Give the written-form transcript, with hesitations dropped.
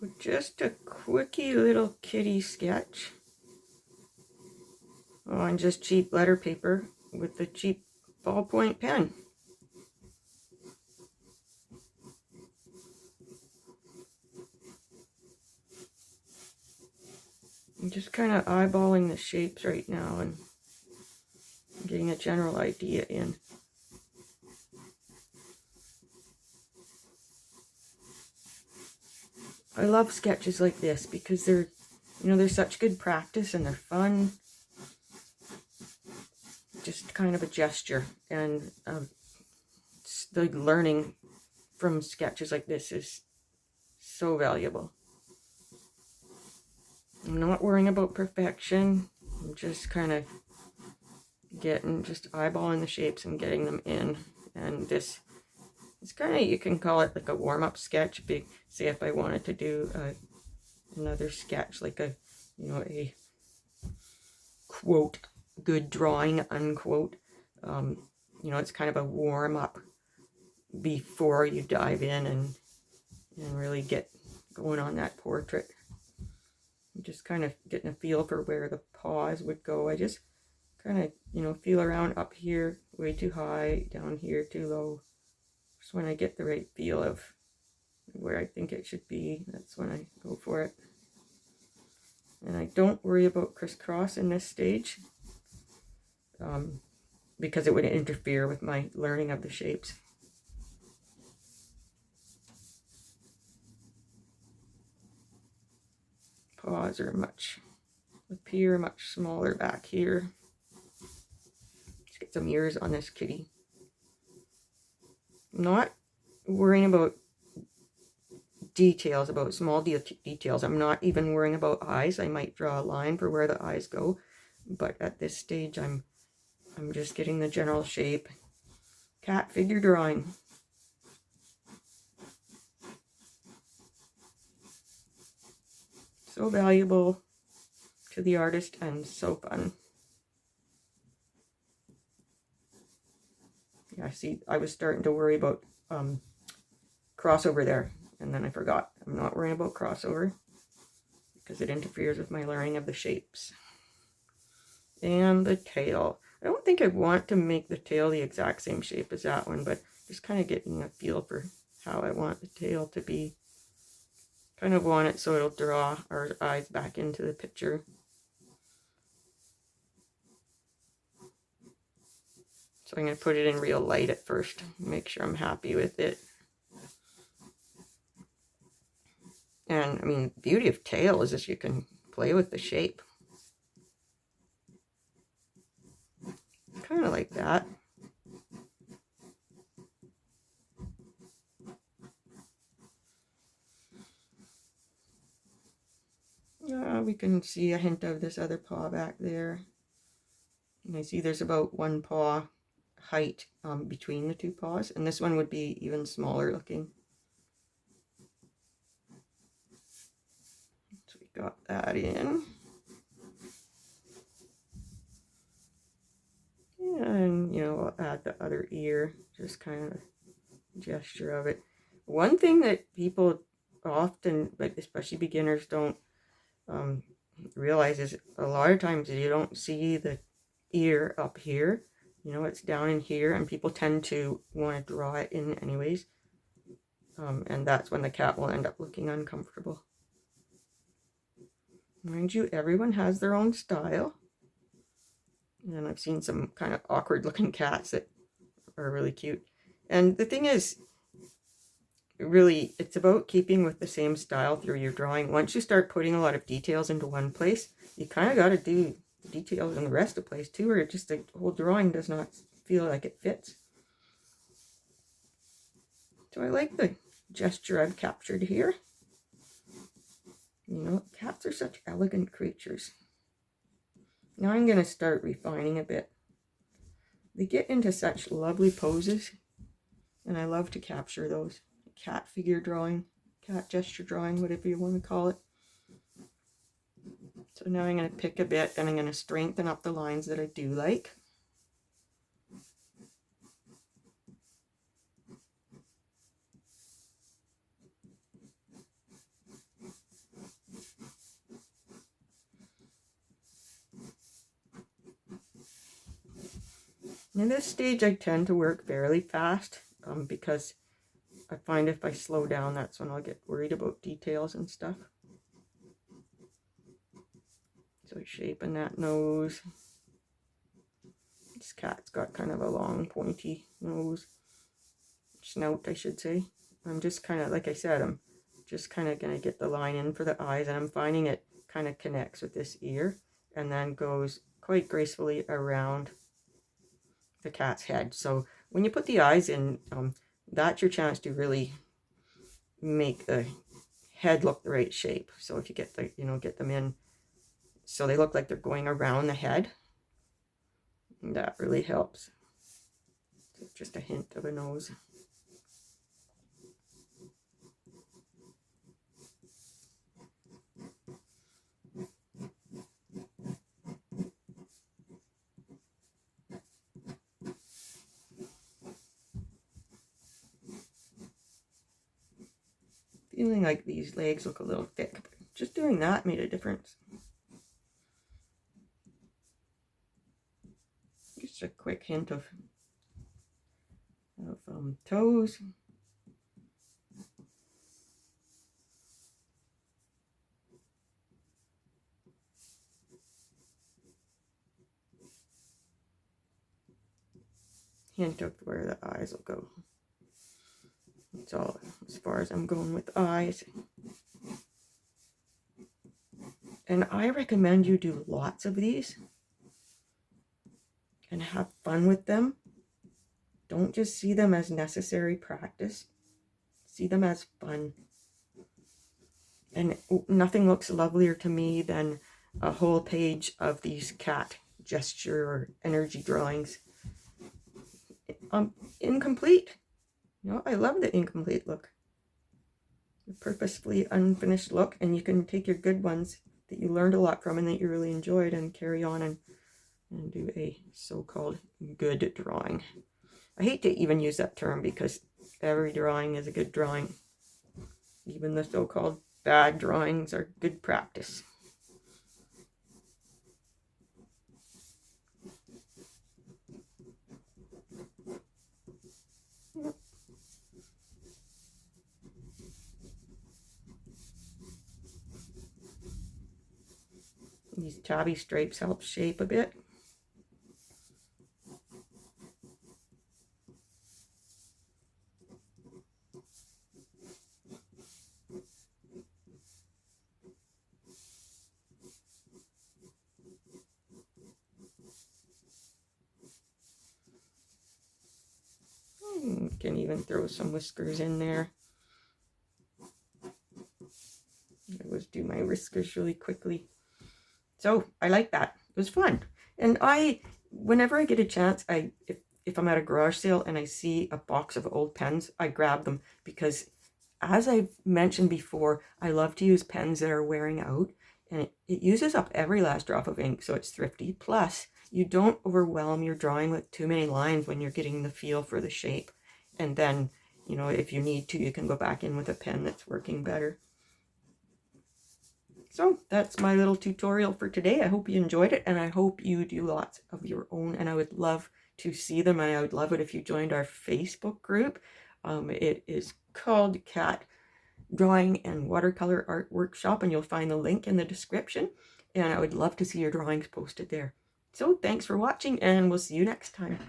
So just a quickie little kitty sketch on just cheap letter paper with a cheap ballpoint pen. I'm just kind of eyeballing the shapes right now and getting a general idea in. I love sketches like this because they're, they're such good practice and they're fun. Just kind of a gesture, and the learning from sketches like this is so valuable. I'm not worrying about perfection. I'm just kind of just eyeballing the shapes and getting them in. And this, it's kind of, you can call it like a warm-up sketch. Say if I wanted to do another sketch, like a quote, good drawing, unquote. It's kind of a warm-up before you dive in and really get going on that portrait. I'm just kind of getting a feel for where the paws would go. I just kind of, feel around up here, way too high, down here, too low. Just when I get the right feel of where I think it should be, that's when I go for it. And I don't worry about crisscross in this stage because it would interfere with my learning of the shapes. Paws are appear much smaller back here. Let's get some ears on this kitty. I'm not worrying about details, about small details. I'm not even worrying about eyes. I might draw a line for where the eyes go, but at this stage I'm just getting the general shape. Cat figure drawing. So valuable to the artist and so fun. Yeah, see, I was starting to worry about crossover there, and then I forgot. I'm not worrying about crossover because it interferes with my learning of the shapes. And the tail. I don't think I want to make the tail the exact same shape as that one, but just kind of getting a feel for how I want the tail to be. Kind of want it so it'll draw our eyes back into the picture. So I'm going to put it in real light at first, make sure I'm happy with it. And I mean, the beauty of tail is that you can play with the shape. Kind of like that. We can see a hint of this other paw back there. And I see there's about one paw height between the two paws, and this one would be even smaller looking. So we got that in. And, I'll add the other ear, just kind of gesture of it. One thing that people often, but especially beginners, don't realize is a lot of times you don't see the ear up here. It's down in here, and people tend to want to draw it in anyways. And that's when the cat will end up looking uncomfortable. Mind you, everyone has their own style. And I've seen some kind of awkward looking cats that are really cute. And the thing is, really, it's about keeping with the same style through your drawing. Once you start putting a lot of details into one place, you kind of got to do the details in the rest of the place too, or just the whole drawing does not feel like it fits. So I like the gesture I've captured here. Cats are such elegant creatures. Now I'm going to start refining a bit. They get into such lovely poses, and I love to capture those. Cat figure drawing, cat gesture drawing, whatever you want to call it. So now I'm going to pick a bit, and I'm going to strengthen up the lines that I do like. In this stage, I tend to work fairly fast because I find if I slow down, that's when I'll get worried about details and stuff. So shaping that nose. This cat's got kind of a long, pointy nose. Snout, I should say. I'm just kind of, like I said, I'm just kind of going to get the line in for the eyes, and I'm finding it kind of connects with this ear and then goes quite gracefully around the cat's head. So when you put the eyes in, that's your chance to really make the head look the right shape. So if you get the, get them in so they look like they're going around the head, that really helps. So just a hint of a nose. Feeling like these legs look a little thick, but just doing that made a difference. Just a quick hint of toes. Hint of where the eyes will go. That's all as far as I'm going with eyes. And I recommend you do lots of these and have fun with them. Don't just see them as necessary practice. See them as fun. And nothing looks lovelier to me than a whole page of these cat gesture or energy drawings. Incomplete. I love the incomplete look. The purposefully unfinished look, and you can take your good ones that you learned a lot from and that you really enjoyed and carry on and do a so-called good drawing. I hate to even use that term because every drawing is a good drawing. Even the so-called bad drawings are good practice. These tabby stripes help shape a bit. Can even throw some whiskers in there. I always do my whiskers really quickly. So I like that. It was fun. And whenever I get a chance, if I'm at a garage sale and I see a box of old pens, I grab them because, as I've mentioned before, I love to use pens that are wearing out, and it uses up every last drop of ink, so it's thrifty. Plus, you don't overwhelm your drawing with too many lines when you're getting the feel for the shape. And then, if you need to, you can go back in with a pen that's working better. So that's my little tutorial for today. I hope you enjoyed it, and I hope you do lots of your own, and I would love to see them, and I would love it if you joined our Facebook group. It is called Cat Drawing and Watercolor Art Workshop, and you'll find the link in the description, and I would love to see your drawings posted there. So thanks for watching, and we'll see you next time.